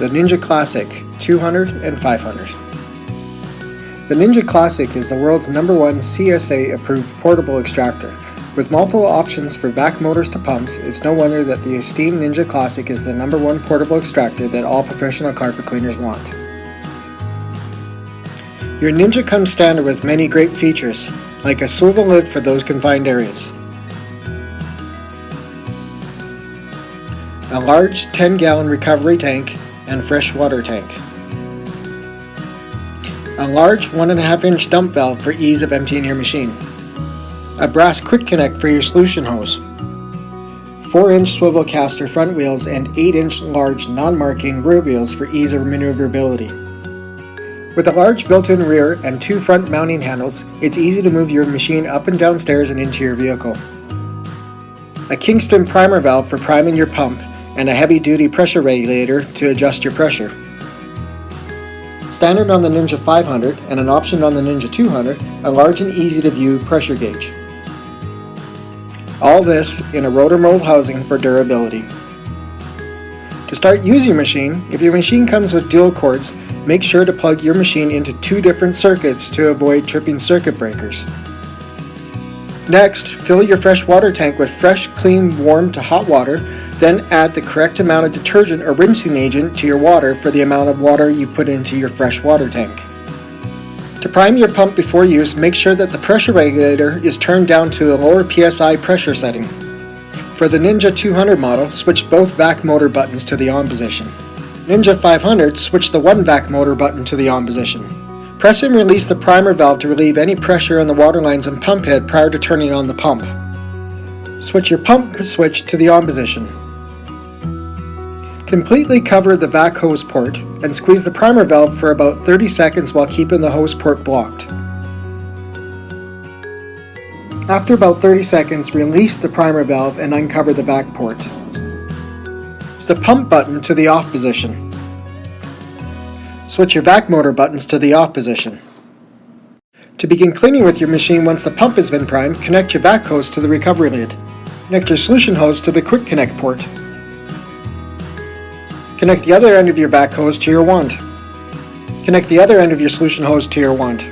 the Ninja Classic 200 and 500. The Ninja Classic is the world's #1 CSA approved portable extractor. With multiple options for vac motors to pumps, it's no wonder that the Esteam Ninja Classic is the #1 portable extractor that all professional carpet cleaners want. Your Ninja comes standard with many great features, like a swivel lid for those confined areas, a large 10-gallon recovery tank and fresh water tank, a large 1.5-inch dump valve for ease of emptying your machine, a brass quick connect for your solution hose, 4-inch swivel caster front wheels and 8-inch large non-marking rear wheels for ease of maneuverability. With a large built-in rear and 2 front mounting handles, it's easy to move your machine up and down stairs and into your vehicle. A Kingston primer valve for priming your pump, and a heavy-duty pressure regulator to adjust your pressure. Standard on the Ninja 500 and an option on the Ninja 200, a large and easy-to-view pressure gauge. All this in a rotor mold housing for durability. To start using your machine, if your machine comes with dual cords, make sure to plug your machine into 2 different circuits to avoid tripping circuit breakers. Next, fill your fresh water tank with fresh, clean, warm to hot water, then add the correct amount of detergent or rinsing agent to your water for the amount of water you put into your fresh water tank. To prime your pump before use, make sure that the pressure regulator is turned down to a lower PSI pressure setting. For the Ninja 200 model, switch both vac motor buttons to the on position. Ninja 500, switch the 1 vac motor button to the on position. Press and release the primer valve to relieve any pressure on the water lines and pump head prior to turning on the pump. Switch your pump switch to the on position. Completely cover the vac hose port and squeeze the primer valve for about 30 seconds while keeping the hose port blocked. After about 30 seconds, release the primer valve and uncover the vac port. The pump button to the off position. Switch your vac motor buttons to the off position. To begin cleaning with your machine once the pump has been primed, connect your vac hose to the recovery lid. Connect your solution hose to the quick connect port. Connect the other end of your vac hose to your wand. Connect the other end of your solution hose to your wand.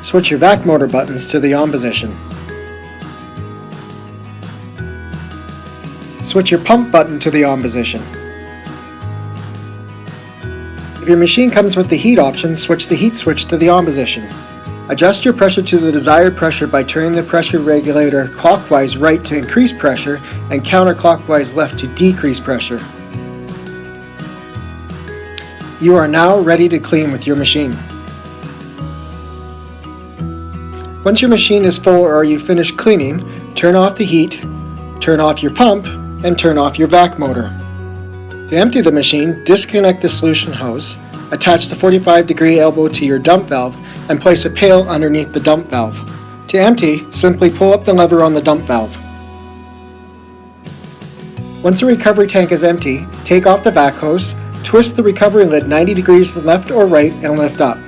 Switch your vac motor buttons to the on position. Switch your pump button to the on position. If your machine comes with the heat option, switch the heat switch to the on position. Adjust your pressure to the desired pressure by turning the pressure regulator clockwise right to increase pressure and counterclockwise left to decrease pressure. You are now ready to clean with your machine. Once your machine is full or you finish cleaning, turn off the heat, turn off your pump, and turn off your vac motor. To empty the machine, disconnect the solution hose, attach the 45-degree elbow to your dump valve, and place a pail underneath the dump valve. To empty, simply pull up the lever on the dump valve. Once the recovery tank is empty, take off the vac hose, twist the recovery lid 90 degrees left or right, and lift up.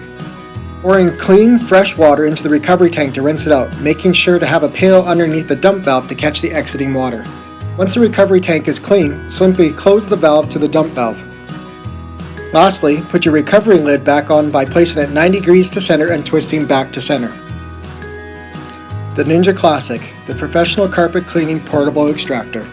Pour in clean, fresh water into the recovery tank to rinse it out, making sure to have a pail underneath the dump valve to catch the exiting water. Once the recovery tank is clean, simply close the valve to the dump valve. Lastly, put your recovery lid back on by placing it 90 degrees to center and twisting back to center. The Ninja Classic, the professional carpet cleaning portable extractor.